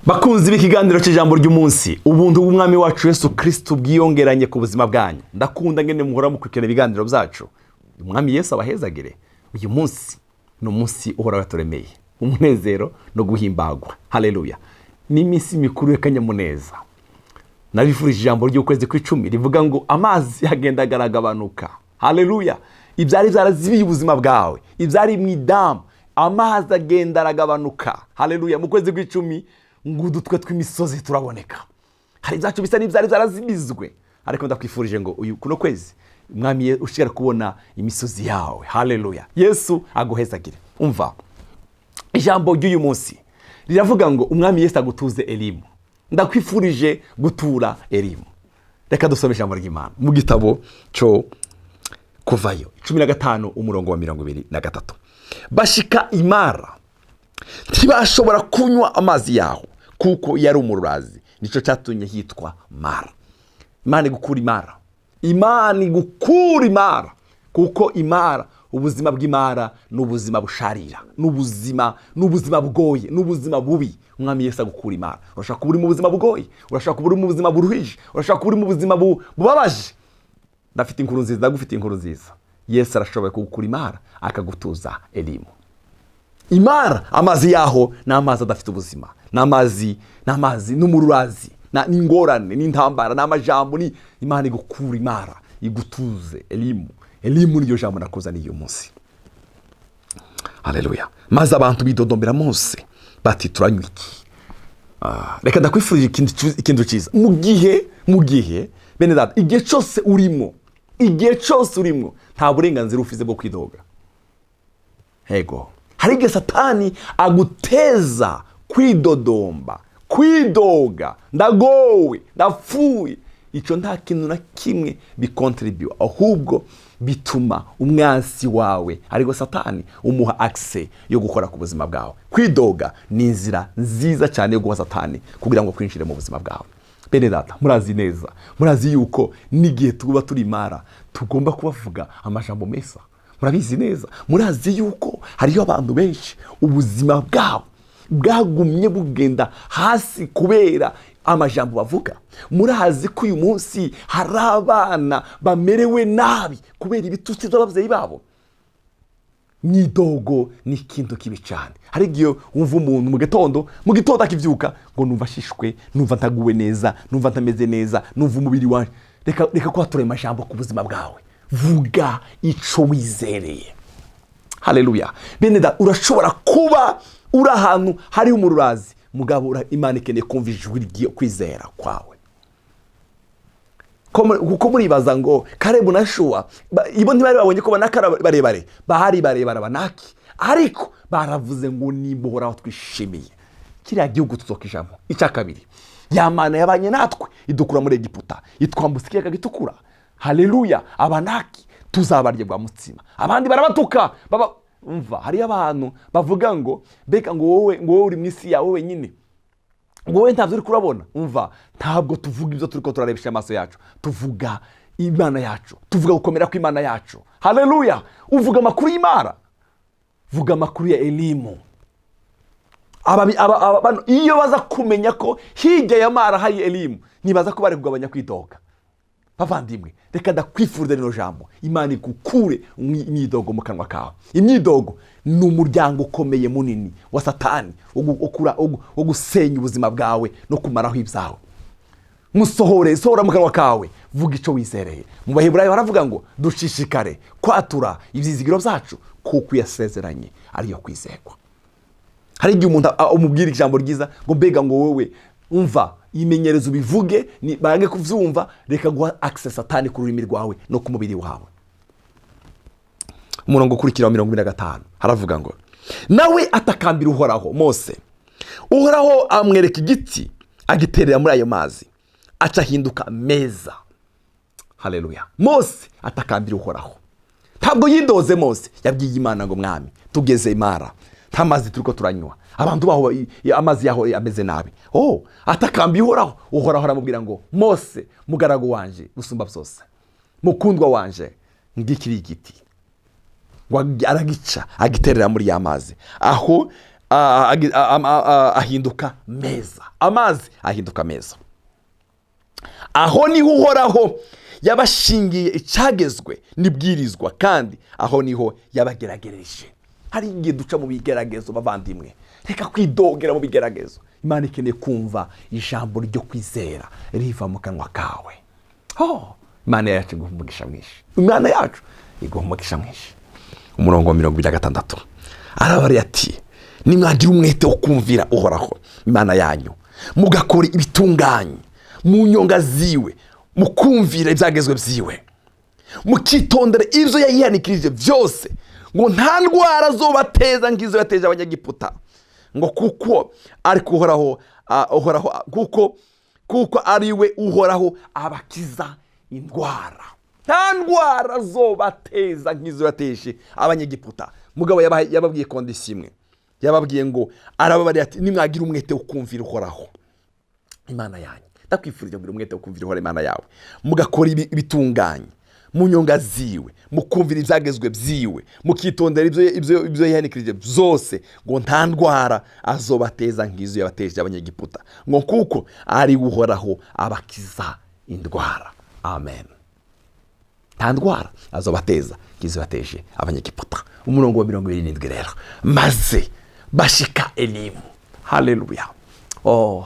Bakunzi b'ikiganiro cy'ijambo ry'umunsi, ubuntu bw'umwami wacu Yesu Kristo bwiyongeranye ku buzima bwanyu. Ndakunda ngene muhora mukurikirana ibiganiro byacu. Umwami Yesu abahezagire. Uyu munsi no munsi uhora waturemeye umunezero no guhimbagwa. Haleluya. Ni iminsi mikuru y'akanyamuneza. Narifurije ijambo ry'ukwezi kw'icumi rivuga ngo amazi yagenda garagabanuka. Haleluya. Ibyari byarazibiye ubuzima bwawe, ibyari mu idamu, amazi agenda aragabanuka. Haleluya. Mu kwezi kw'icumi ngo udutwe tw'imisozi turaboneka. Hari ibyacu bisa n'ibyari byarazibizwe, ariko ndakwifurije ngo uyu kuno kwezi umwami ushira kubona imisozi yawe. Haleluya. Yesu aguhezagire. Umva, ijambo ry'uyu munsi riravuga ngo umwami Yesu agutuze Elimu. Ndakwifurije gutura Elimu. Reka dusome ijambo ry'Imana mu gitabo cyo Kuvayo 15 umurongo wa 23. Bashika Imara ntibashobora kunywa amazi yaho kuko yari umurazi, nico cyatunye hitwa Mara. Imana igukura Imara, Imana igukura Imara, kuko Imara, ubuzima bw'Imara n'ubuzima busharira, n'ubuzima bugoye, n'ubuzima bubi. Umwami Yesu agukura Imara. Urashaka kuba uri mu buzima bugoye, urashaka kuba uri mu buzima buruhije, urashaka kuba uri mu buzima bubabaje. Ndafite inkuru nziza, ndagufite inkuru nziza. Yesu arashoboye kugukura Imara akagutuza Elimu. Imara, amazi yaho ni amazi adafite ubuzima, n'amazi n'umururazi, n'ingorane, n'intambara, n'amajambo. Ni Imana igukura Imara, igutuze Elimu. Elimu niyo jambo nakuzaniye uyu munsi. Haleluya. Maze abantu bidodombera Mose bati turanywa iki? Reka ndakwifurije ikintu cyiza. Mu gihe bene data, igihe cyose urimo nta burenganzira ufite bwo kwidoga. Hego. Hari igihe Satani aguteza kwidoga, ndagowe, ndapfuye. Icyo nta kintu na kimwe bikontribute, ahubwo bituma umwansi wawe ariko Satani umuha access yo gukora ku buzima bwawe. Kwidoga ni inzira nziza cyane yo guha Satani kugira ngo kwinjire mu buzima bwawe. Bene data, murazi yuko n'igihe tuba turi Imara tugomba kubavuga amajambo meza. Murabizi neza, murazi yuko hariyo abantu benshi ubuzima bwabo bwagumye bugenda hasi kubera amajambo bavuga. Murazi ko uyu munsi hari abana bamerewe nabi kubera ibitutsi by'ababyeyi babo. Myidogo ni ikintu kibi cyane. Hari igihe wumva umuntu mu gitondo akivyuka ngo numva shishwe, numva ntaguwe neza, numva ntameze neza, numva umubiri wanje. Reka kwatura amajambo ku buzima bwawe. Vuga ico wizereye. Haleluya. Bene da, urashobora kuba uri ahantu hari umururazi, mugabo Imana ikeneye kumva ijwi ryo kwizera kwawe. Kuko muribaza ngo Kalebu na Shuwa ibo ntibari babonye ko banakara barebare, bahari barebara banaki, ariko baravuze ngo nibohora twishimiye kiriya gihugu tuzokijamo. Icya kabiri, ya Mana yabanye natwe idukura muri Egiputa, itwambutsa ikiyaga gitukura. Haleluya. Abanaki tuzabarye bwa mutsima, abandi barabatuka umva. Hari abantu bavuga ngo beka ngo wowe uri mwisi yawe wenyine, ngo wowe ntavyo uri kurabona. Umva, ntabwo tuvuga ibyo turiko turarebesha amaso yacu, tuvuga Imana yacu, tuvuga gukomera ku Imana yacu. Haleluya. Uvuga amakuru y'Imana, vuga amakuru ya Elimu. Iyo baza kumenya ko hirya ya Mara hari Elimu, nibaza ko bari kugabanya kwidoga. Bavandimwe, reka ndakwifurira rino jambo. Imana igukure imyidogo mu kanwa kawe. Imyidogo ni umuryango ukomeye munini wa Satani wo gusenya ubuzima bwawe no kumaraho ibyawe. Sohora mu kanwa kawe, vuga ico wizereye. Mu Baheburayo baravuga ngo dushishikare kwatura ivyizigiro byacu kuko yasezeranye ariyo kwizerwa. Hari igihe umuntu umubwira ijambo ryiza ngo mbega ngo wowe umva imenyerezo ubivuge, ni bange kuvyumva, reka guha access Satani ku rurimi rwawe no ku mubiri wawe. Umurongo ukurikira wa 25 haravuga ngo nawe atakambira Uhoraho Mose. Uhoraho amwereka igiti agiterera muri ayo mazi, aca hinduka meza. Haleluya. Mose atakambira Uhoraho, ntabwo yidoze. Mose yabwiye Imana ngo mwami tugeze Imara, nta mazi turiko turanywa, abantu baho amazi yaho ameze nabi. Atakambiye Uhoraho. Uhoraho aramubwira ngo Mose mugaragu wanje usumba byose, mukundwa wanje, ngikiri igiti. Ngo aragica agiterera muri ya mazi, aho ahinduka meza, amazi ahinduka meza. Aho niho Uhoraho yabashingiye icyagezwe n'ibwirizwa, kandi aho niho yabageragereje. Hari igihe duca mu bigeragezo bavandimwe, reka kwidogera mu bigeragezo. Imana ikeneye kumva ijambo ryo kwizera riva mu kanwa kawe. Imana yacu iguha umugisha mwinshi, Imana yacu iguha umugisha mwinshi. Umurongo wa 26 arabara ati, nimwagira umwete wo kumvira Uhoraho Imana yanyu, mugakora ibitunganye mu nyonga ziwe, mukumvira ibyagezwe byiwe, mukitondera ibyo yayihanikirije byose, ngo nta ndwara zobateza nk'izo yateje abanyagiputa, ngo kuko ari Uhoraho, kuko ari we Uhoraho abakiza indwara. Nta ndwara zobateza nk'izo yateje abanyagiputa. Mugabo yababwiye kondisiyo imwe, yababwiye ngo arababariye ati, nimwagira umwete wo kumvira Uhoraho Imana yanyu. Ndakwifurije kugira umwete wo kumvira Uhoraho Imana yawe, mugakora ibitunganye mu nyonga ziwe, mukumvira ibyagezwe byiwe, mukitondera ibyo yahanikirije byose, ngo nta ndwara azobateza nk'izo yabateje abanyagiputa, ngo kuko ari Uhoraho abakiza indwara. Amen. Nta ndwara azobateza nk'izo yateje abanyagiputa. Umurongo wa 27 rero, maze bashika Elimu. Haleluya.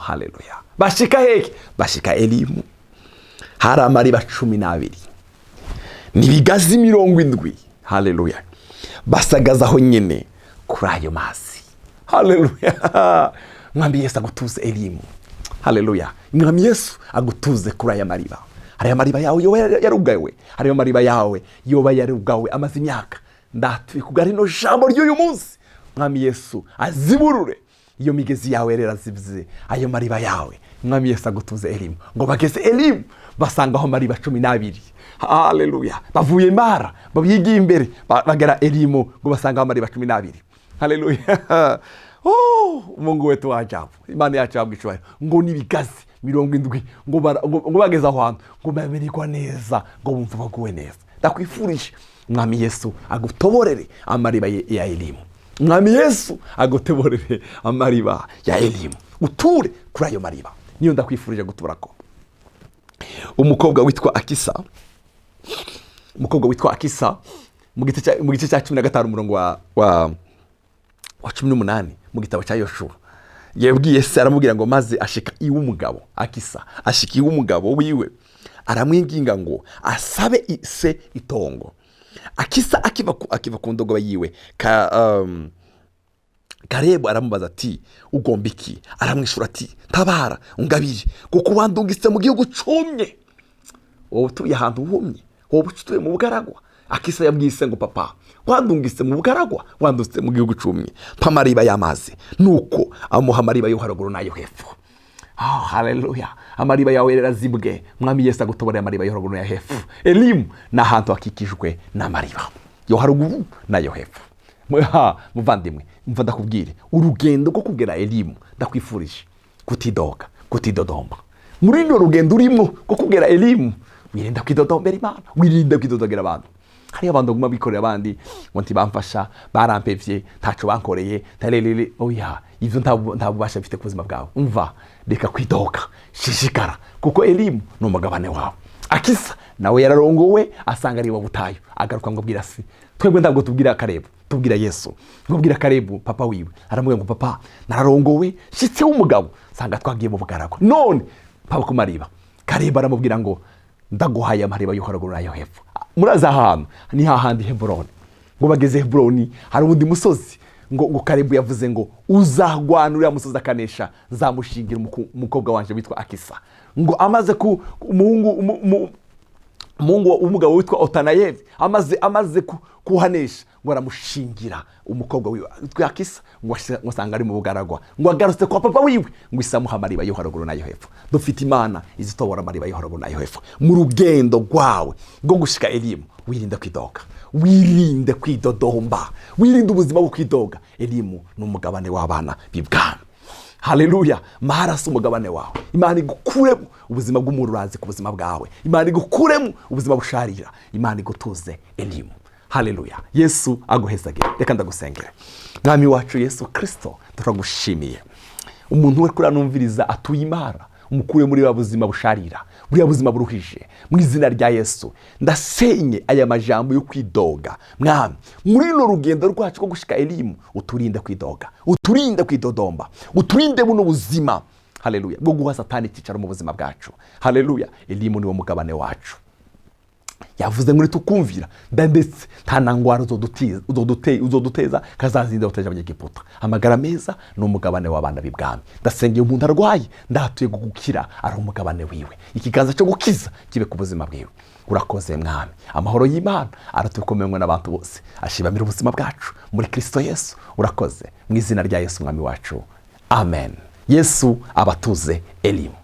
Haleluya. Bashika heke? Bashika Elimu. Hari amariba 12 n'ibigazi 70. Haleluya. Basagazaho nyine kuri ayo mazi. Haleluya. Mwami Yesu agutuze Elimu. Haleluya. Mwami Yesu agutuze kuri aya mariba. Hari amariba yawe yoba yarugawe, hari amariba yawe yoba yarugawe amaze imyaka. Ndatwikugara ino jambo ry'uyu munsi, Mwami Yesu aziburure iyo migezi yawe rero azibze ayo mariba yawe. Mwami Yesu agutuze Elimu. Ngo bageze Elimu basangaho mariba 12. Haleluya. Bavuye Mara babigiye imbere bagera Elimu, ngo basangaho mariba 12. Haleluya. Mungu wetu wajabu, Imana yacu yabwicwayo, ngo nibigazi 70, ngo bageze aho hantu, ngo bamererwa neza, ngo bumva baguwe neza. Ndakwifurije Mwami Yesu agutoborere amariba ya Elimu. Mwami Yesu agutoborere amariba ya Elimu, uture kuri ayo mariba. Niyo ndakwifurije guturako. Umukobwa witwa Akisa, mu gice cya 15 umurongo wa 18 mu gitabo cya Yoshua, yabwiye se aramubwira ngo maze ashika iwe umugabo. Akisa ashika iwe umugabo wiwe, aramwinginga ngo asabe se itongo. Akisa akiva ku ndogoba yiwe, Karebu aramubaza ati, ugomba iki? Aramwishura ati, tabara ungabire, kuko wandungitse mu gihugu cumye. Wowe utuye ahantu humye, wowe utuye mu bugaragwa. Akisa yabwise ngo, papa, wandungitse mu bugaragwa, wandungitse mu gihugu cumye, mpa amariba y'amazi. Nuko amuha amariba yo haruguru n'ayo hepfo. Haleluya. Amariba yawe yarazibwe. Mwami Yesu agutoborera amariba yo haruguru n'ayo hepfo. Elimu ni ahantu hakikijwe n'amariba yo haruguru n'ayo hepfo. Muvandimwe, mva ndakubwire, urugendo rwo kugera Elimu ndakwifurije kutidodomba. Muri rino rugendo urimo rwo kugera Elimu, wirinda kwidodombera Imana, wirinda kwidodogera abantu. Hari abantu baguma bikorera abandi ngo ntibamfasha, barampevye, ntaco bankoreye, tarelele. Oya, ivyo ntabubasha bifite ku buzima bwawe. Umva, reka kwidoga, shishikara, kuko Elimu ni umugabane wawe. Akisa nawe yararongowe, asanga ari butayu, agaruka ngo abwira se, twebwe ntabwo tubwira Karebu, tubwira Yesu. Ngubwira Karebu papa wiwe, aramubwira ngo, papa, nararongowe, shitse w'umugabo, sanga twagiye mu bugaragwa, none papa ku mariba. Karebu aramubwira ngo, ndaguhaye amariba yo haruguru n'ayo hepfo. Muraza ahantu ni hahandi Heburoni. Ngo bageze Heburoni, hari ubundi musozi, ngo Karebu yavuze ngo, uzagwanurira musozi akanesha, nzamushingira umukobwa wanje witwa Akisa. Ngo amaze ku Mungu umugabo witwa Otanayeli, amaze kuhanesha, ngo aramushingira umukobwa wiwe witwa Akisa, ngo asanga ari mu bugaragwa. Ngo agarutse kwa papa wiwe, ngo isamuha amariba yo haruguru n'ayo hepfo. Dufite Imana izitobora amariba yo haruguru n'ayo hepfo. Mu rugendo rwawe rwo gushika Elimu, wirinde kwidoga, wirinde kwidodomba, wirinde ubuzima bwo kwidoga. Elimu ni umugabane w'abana b'ibwami. Haleluya. Marasi umugabane wawe. Imana igukuremo ubuzima bw'umururazi ku buzima bwawe. Imana igukuremo ubuzima busharira. Imana igutuze Elimu. haleluya. Yesu aguhezagire. Reka ndagusengere. Mwami wacu Yesu Kristo, turagushimiye. Umuntu we kuri anumviriza atuye Imana, umukure muri ba buzima busharira, buriya buzima buruhije, mu izina rya Yesu ndasenye aya majambo yo kwidoga. Mwami, muri no rugendo rwacu ko gushika Elimu, uturinde kwidoga, uturinde kwidodomba, uturinde buno buzima, haleluya, bwo guha Satani icyicaro mu buzima bwacu. Haleluya. Elimu ni wo mugabane wacu. Yavuze ngo tukumvira ndetse nta nangwara uzoduteza kazazinda uteje abanyegiputa. Amagara meza ni umugabane w'abana b'ibwami. Ndasengeye umuntu arwaye, ndatuye gukira ari umugabane wiwe. Ikiganza cyo gukiza kibe ku buzima bwiwe. Urakoze Mwami. Amahoro y'Imana aratukomenywe n'abantu bose, ashibamira ubuzima bwacu muri Kristo Yesu. Urakoze mu izina rya Yesu Mwami wacu, amen. Yesu abatuze Elimu.